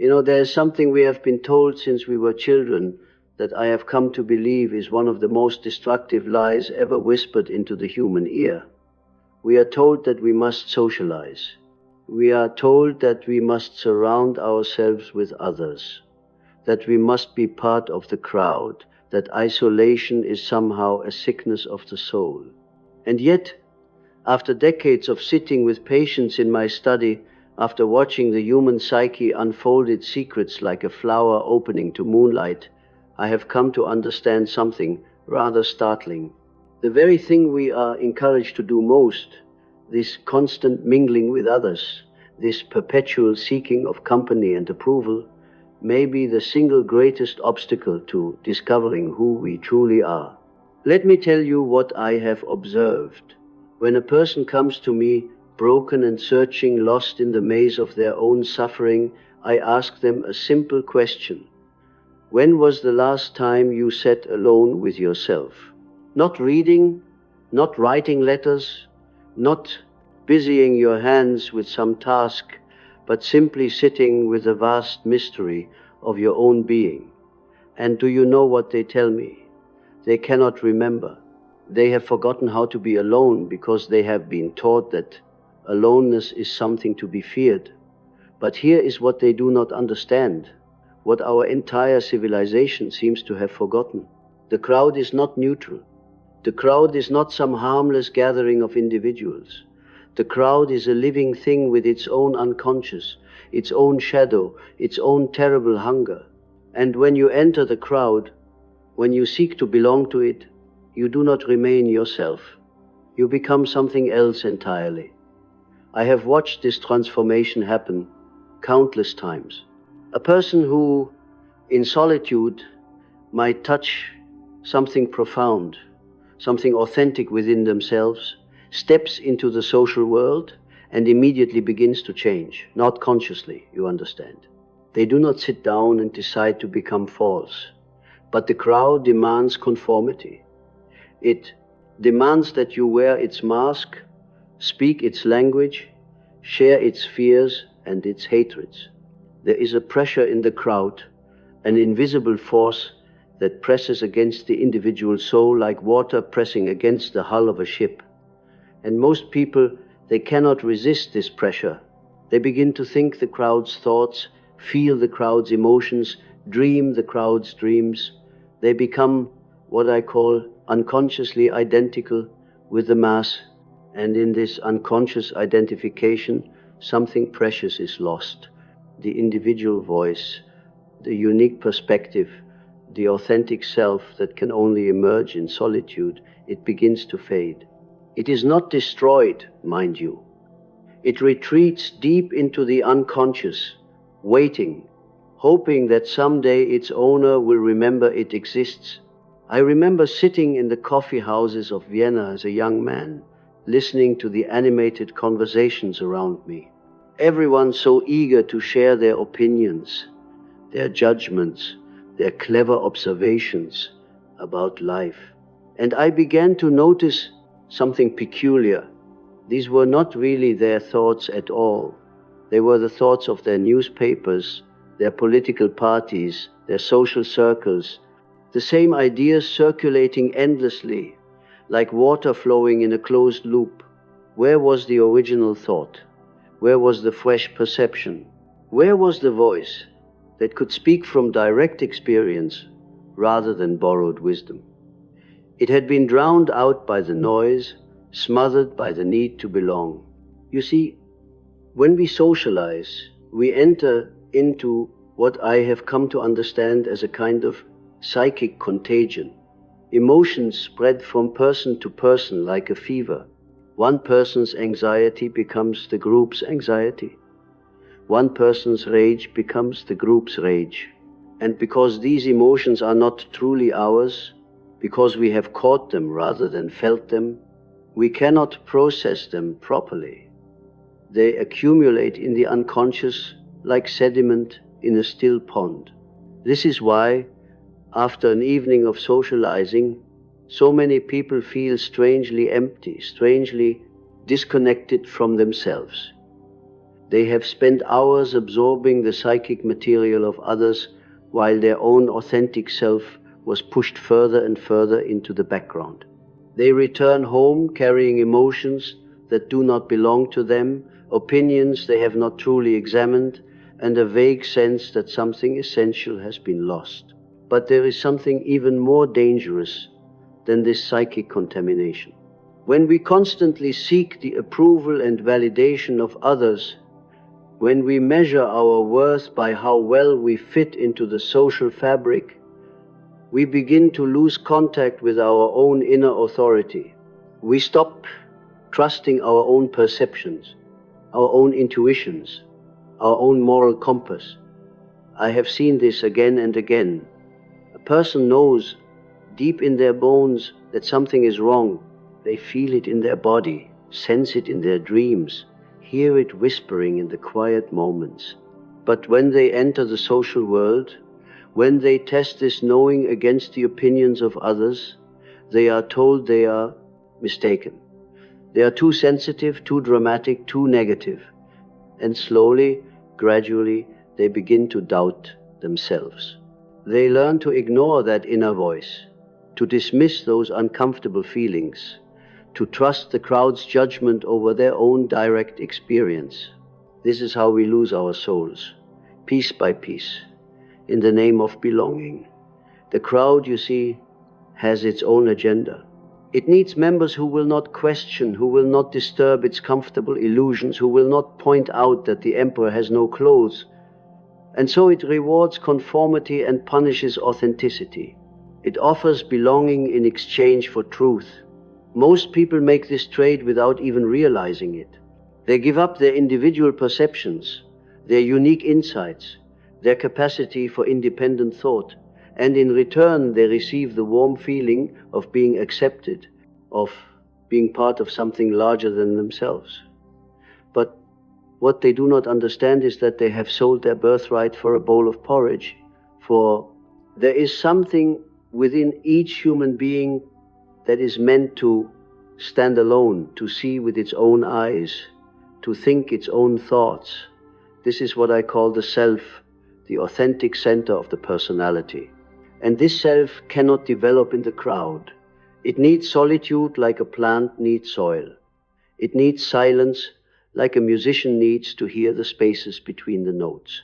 There is something we have been told since we were children that I have come to believe is one of the most destructive lies ever whispered into the human ear. We are told that we must socialize. We are told that we must surround ourselves with others, that we must be part of the crowd, that isolation is somehow a sickness of the soul. And yet, after decades of sitting with patients in my study, after watching the human psyche unfold its secrets like a flower opening to moonlight, I have come to understand something rather startling. The very thing we are encouraged to do most, this constant mingling with others, this perpetual seeking of company and approval, may be the single greatest obstacle to discovering who we truly are. Let me tell you what I have observed. When a person comes to me, broken and searching, lost in the maze of their own suffering, I ask them a simple question. When was the last time you sat alone with yourself? Not reading, not writing letters, not busying your hands with some task, but simply sitting with the vast mystery of your own being. And do you know what they tell me? They cannot remember. They have forgotten how to be alone because they have been taught that aloneness is something to be feared. But here is what they do not understand, what our entire civilization seems to have forgotten. The crowd is not neutral. The crowd is not some harmless gathering of individuals. The crowd is a living thing with its own unconscious, its own shadow, its own terrible hunger. And when you enter the crowd, when you seek to belong to it, you do not remain yourself. You become something else entirely. I have watched this transformation happen countless times. A person who, in solitude, might touch something profound, something authentic within themselves, steps into the social world and immediately begins to change, not consciously, you understand. They do not sit down and decide to become false, but the crowd demands conformity. It demands that you wear its mask, speak its language, share its fears and its hatreds. There is a pressure in the crowd, an invisible force that presses against the individual soul like water pressing against the hull of a ship. And most people, they cannot resist this pressure. They begin to think the crowd's thoughts, feel the crowd's emotions, dream the crowd's dreams. They become what I call unconsciously identical with the mass, and in this unconscious identification, something precious is lost. The individual voice, the unique perspective, the authentic self that can only emerge in solitude, it begins to fade. It is not destroyed, mind you. It retreats deep into the unconscious, waiting, hoping that someday its owner will remember it exists. I remember sitting in the coffee houses of Vienna as a young man, listening to the animated conversations around me. Everyone so eager to share their opinions, their judgments, their clever observations about life. And I began to notice something peculiar. These were not really their thoughts at all. They were the thoughts of their newspapers, their political parties, their social circles, the same ideas circulating endlessly, like water flowing in a closed loop. Where was the original thought? Where was the fresh perception? Where was the voice that could speak from direct experience rather than borrowed wisdom? It had been drowned out by the noise, smothered by the need to belong. You see, when we socialize, we enter into what I have come to understand as a kind of psychic contagion. Emotions spread from person to person like a fever. One person's anxiety becomes the group's anxiety. One person's rage becomes the group's rage. And because these emotions are not truly ours, because we have caught them rather than felt them, we cannot process them properly. They accumulate in the unconscious like sediment in a still pond. This is why, after an evening of socializing, so many people feel strangely empty, strangely disconnected from themselves. They have spent hours absorbing the psychic material of others while their own authentic self was pushed further and further into the background. They return home carrying emotions that do not belong to them, opinions they have not truly examined, and a vague sense that something essential has been lost. But there is something even more dangerous than this psychic contamination. When we constantly seek the approval and validation of others, when we measure our worth by how well we fit into the social fabric, we begin to lose contact with our own inner authority. We stop trusting our own perceptions, our own intuitions, our own moral compass. I have seen this again and again. A person knows deep in their bones that something is wrong. They feel it in their body, sense it in their dreams, hear it whispering in the quiet moments. But when they enter the social world, when they test this knowing against the opinions of others, they are told they are mistaken. They are too sensitive, too dramatic, too negative. And slowly, gradually, they begin to doubt themselves. They learn to ignore that inner voice, to dismiss those uncomfortable feelings, to trust the crowd's judgment over their own direct experience. This is how we lose our souls, piece by piece, in the name of belonging. The crowd, you see, has its own agenda. It needs members who will not question, who will not disturb its comfortable illusions, who will not point out that the emperor has no clothes. And so it rewards conformity and punishes authenticity. It offers belonging in exchange for truth. Most people make this trade without even realizing it. They give up their individual perceptions, their unique insights, their capacity for independent thought, and in return they receive the warm feeling of being accepted, of being part of something larger than themselves. But what they do not understand is that they have sold their birthright for a bowl of porridge, for there is something within each human being that is meant to stand alone, to see with its own eyes, to think its own thoughts. This is what I call the self, the authentic center of the personality. And this self cannot develop in the crowd. It needs solitude like a plant needs soil. It needs silence like a musician needs to hear the spaces between the notes.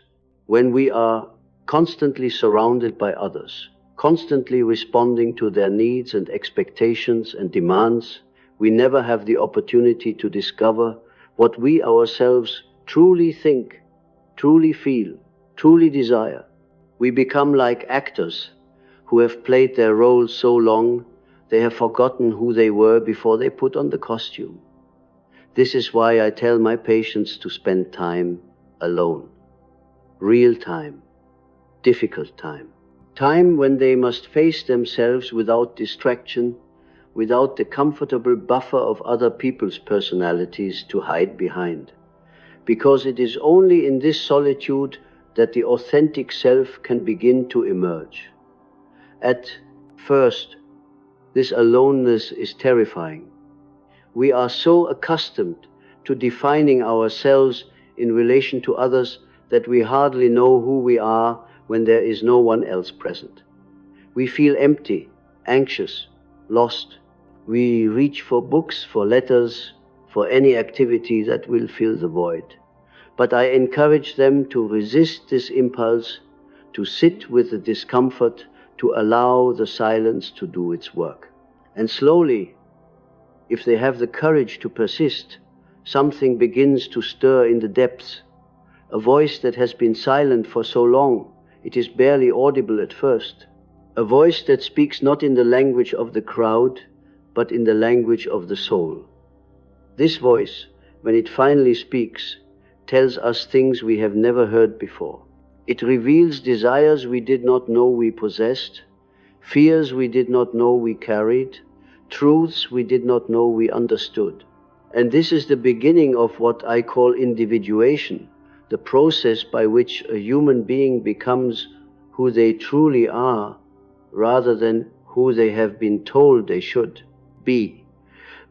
When we are constantly surrounded by others, constantly responding to their needs and expectations and demands, we never have the opportunity to discover what we ourselves truly think, truly feel, truly desire. We become like actors who have played their roles so long they have forgotten who they were before they put on the costume. This is why I tell my patients to spend time alone. Real time, difficult time. Time when they must face themselves without distraction, without the comfortable buffer of other people's personalities to hide behind. Because it is only in this solitude that the authentic self can begin to emerge. At first, this aloneness is terrifying. We are so accustomed to defining ourselves in relation to others that we hardly know who we are when there is no one else present. We feel empty, anxious, lost. We reach for books, for letters, for any activity that will fill the void. But I encourage them to resist this impulse, to sit with the discomfort, to allow the silence to do its work. And slowly, if they have the courage to persist, something begins to stir in the depths. A voice that has been silent for so long, it is barely audible at first. A voice that speaks not in the language of the crowd, but in the language of the soul. This voice, when it finally speaks, tells us things we have never heard before. It reveals desires we did not know we possessed, fears we did not know we carried, truths we did not know we understood. And this is the beginning of what I call individuation, the process by which a human being becomes who they truly are, rather than who they have been told they should be.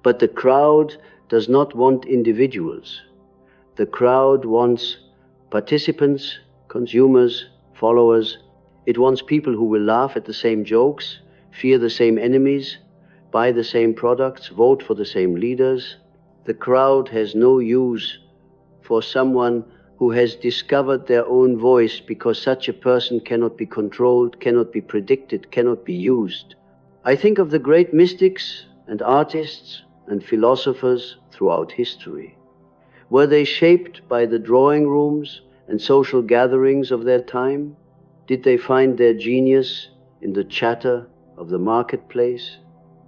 But the crowd does not want individuals. The crowd wants participants, consumers, followers. It wants people who will laugh at the same jokes, fear the same enemies, buy the same products, vote for the same leaders. The crowd has no use for someone who has discovered their own voice, because such a person cannot be controlled, cannot be predicted, cannot be used. I think of the great mystics and artists and philosophers throughout history. Were they shaped by the drawing rooms and social gatherings of their time? Did they find their genius in the chatter of the marketplace?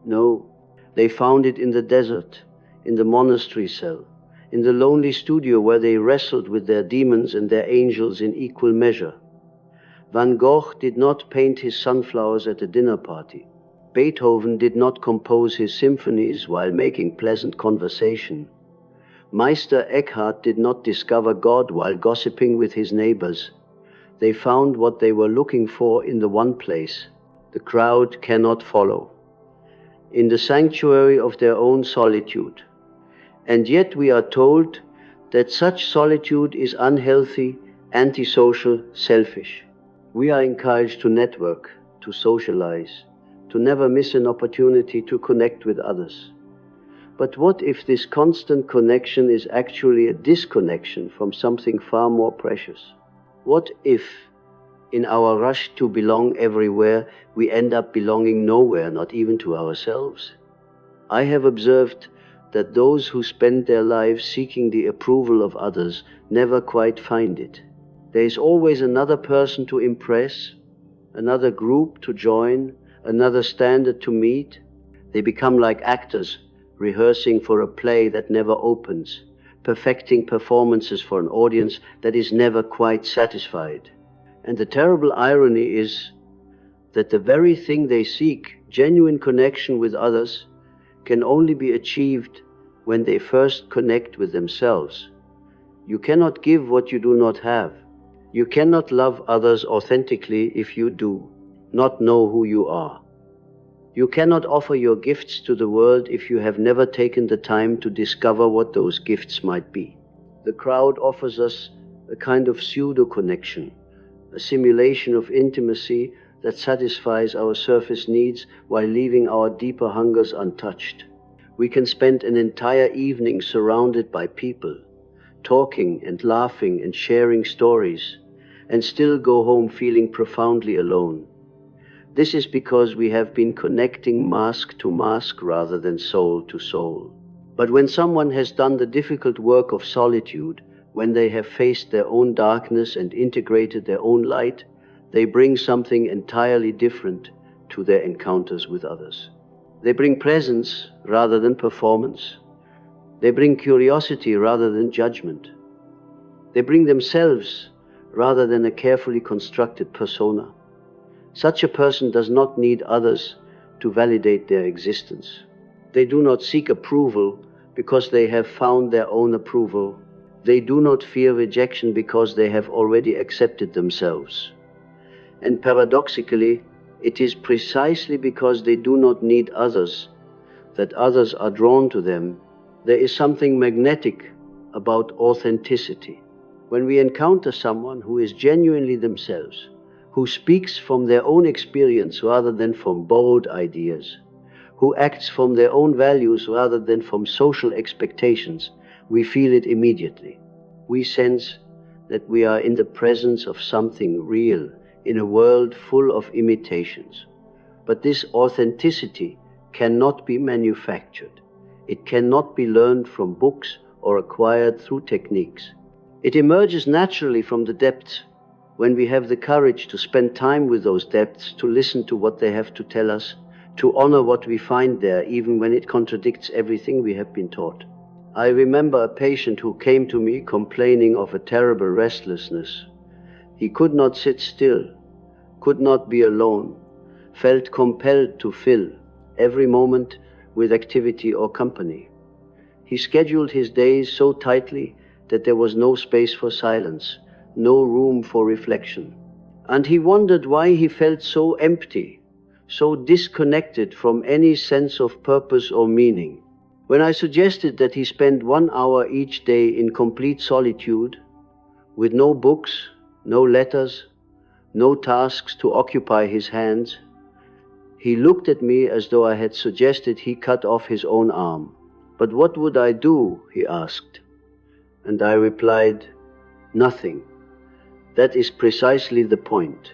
No, they found it in the desert, in the monastery cell, in the lonely studio where they wrestled with their demons and their angels in equal measure. Van Gogh did not paint his sunflowers at a dinner party. Beethoven did not compose his symphonies while making pleasant conversation. Meister Eckhart did not discover God while gossiping with his neighbors. They found what they were looking for in the one place the crowd cannot follow, in the sanctuary of their own solitude. And yet we are told that such solitude is unhealthy, antisocial, selfish. We are encouraged to network, to socialize, to never miss an opportunity to connect with others. But what if this constant connection is actually a disconnection from something far more precious? What if, in our rush to belong everywhere, we end up belonging nowhere, not even to ourselves? I have observed that those who spend their lives seeking the approval of others never quite find it. There is always another person to impress, another group to join, another standard to meet. They become like actors, rehearsing for a play that never opens, perfecting performances for an audience that is never quite satisfied. And the terrible irony is that the very thing they seek, genuine connection with others, can only be achieved when they first connect with themselves. You cannot give what you do not have. You cannot love others authentically if you do not know who you are. You cannot offer your gifts to the world if you have never taken the time to discover what those gifts might be. The crowd offers us a kind of pseudo-connection, a simulation of intimacy that satisfies our surface needs while leaving our deeper hungers untouched. We can spend an entire evening surrounded by people, talking and laughing and sharing stories, and still go home feeling profoundly alone. This is because we have been connecting mask to mask rather than soul to soul. But when someone has done the difficult work of solitude, when they have faced their own darkness and integrated their own light, they bring something entirely different to their encounters with others. They bring presence rather than performance. They bring curiosity rather than judgment. They bring themselves rather than a carefully constructed persona. Such a person does not need others to validate their existence. They do not seek approval because they have found their own approval. They do not fear rejection because they have already accepted themselves. And paradoxically, it is precisely because they do not need others that others are drawn to them. There is something magnetic about authenticity. When we encounter someone who is genuinely themselves, who speaks from their own experience rather than from borrowed ideas, who acts from their own values rather than from social expectations, we feel it immediately. We sense that we are in the presence of something real in a world full of imitations. But this authenticity cannot be manufactured. It cannot be learned from books or acquired through techniques. It emerges naturally from the depths when we have the courage to spend time with those depths, to listen to what they have to tell us, to honor what we find there, even when it contradicts everything we have been taught. I remember a patient who came to me complaining of a terrible restlessness. He could not sit still, could not be alone, felt compelled to fill every moment with activity or company. He scheduled his days so tightly that there was no space for silence, no room for reflection. And he wondered why he felt so empty, so disconnected from any sense of purpose or meaning. When I suggested that he spend 1 hour each day in complete solitude, with no books, no letters, no tasks to occupy his hands, he looked at me as though I had suggested he cut off his own arm. "But what would I do?" he asked. And I replied, "Nothing. That is precisely the point."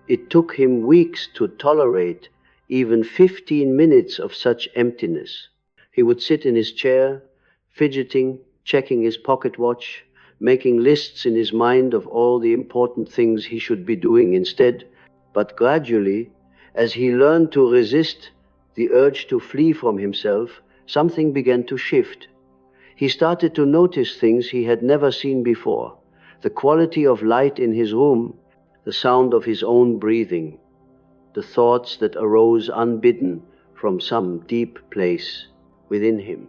It took him weeks to tolerate even 15 minutes of such emptiness. He would sit in his chair, fidgeting, checking his pocket watch, making lists in his mind of all the important things he should be doing instead. But gradually, as he learned to resist the urge to flee from himself, something began to shift. He started to notice things he had never seen before: the quality of light in his room, the sound of his own breathing, the thoughts that arose unbidden from some deep place within him.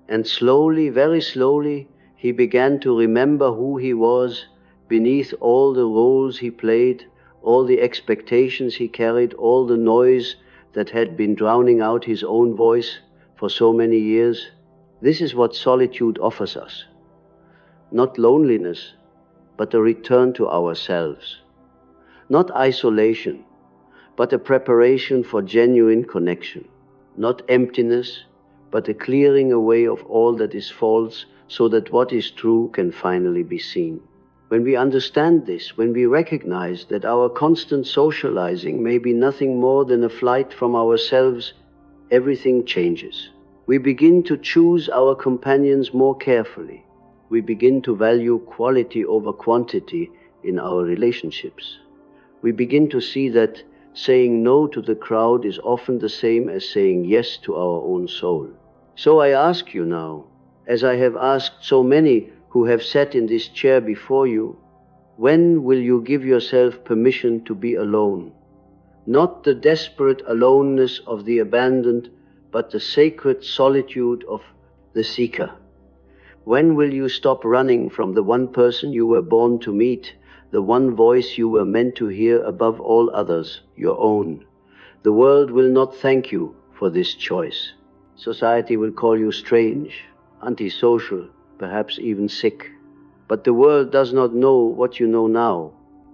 And slowly, very slowly, he began to remember who he was beneath all the roles he played, all the expectations he carried, all the noise that had been drowning out his own voice for so many years. This is what solitude offers us. Not loneliness, but a return to ourselves. Not isolation, but a preparation for genuine connection. Not emptiness, but a clearing away of all that is false, so that what is true can finally be seen. When we understand this, when we recognize that our constant socializing may be nothing more than a flight from ourselves, everything changes. We begin to choose our companions more carefully. We begin to value quality over quantity in our relationships. We begin to see that saying no to the crowd is often the same as saying yes to our own soul. So I ask you now, as I have asked so many who have sat in this chair before you, when will you give yourself permission to be alone? Not the desperate aloneness of the abandoned, but the sacred solitude of the seeker. When will you stop running from the one person you were born to meet, the one voice you were meant to hear above all others, your own? The world will not thank you for this choice. Society will call you strange, antisocial, perhaps even sick. But the world does not know what you know now.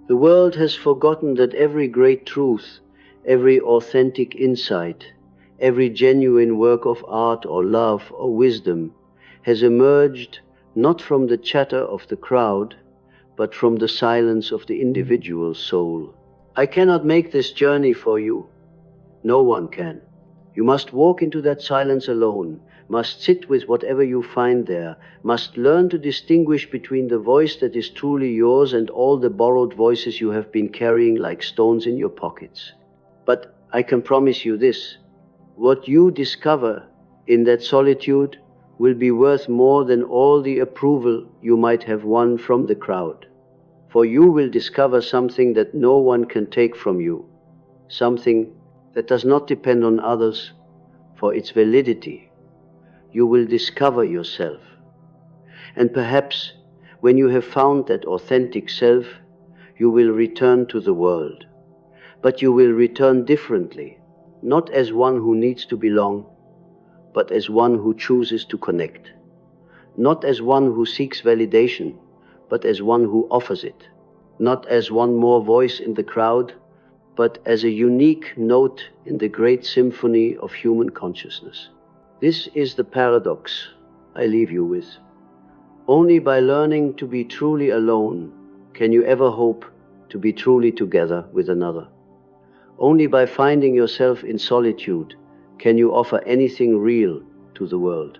The world has forgotten that every great truth, every authentic insight, every genuine work of art or love or wisdom has emerged not from the chatter of the crowd, but from the silence of the individual soul. I cannot make this journey for you. No one can. You must walk into that silence alone, must sit with whatever you find there, must learn to distinguish between the voice that is truly yours and all the borrowed voices you have been carrying like stones in your pockets. But I can promise you this: what you discover in that solitude will be worth more than all the approval you might have won from the crowd. For you will discover something that no one can take from you, something that does not depend on others for its validity. You will discover yourself. And perhaps when you have found that authentic self, you will return to the world. But you will return differently, not as one who needs to belong, but as one who chooses to connect. Not as one who seeks validation, but as one who offers it. Not as one more voice in the crowd, but as a unique note in the great symphony of human consciousness. This is the paradox I leave you with. Only by learning to be truly alone can you ever hope to be truly together with another. Only by finding yourself in solitude can you offer anything real to the world.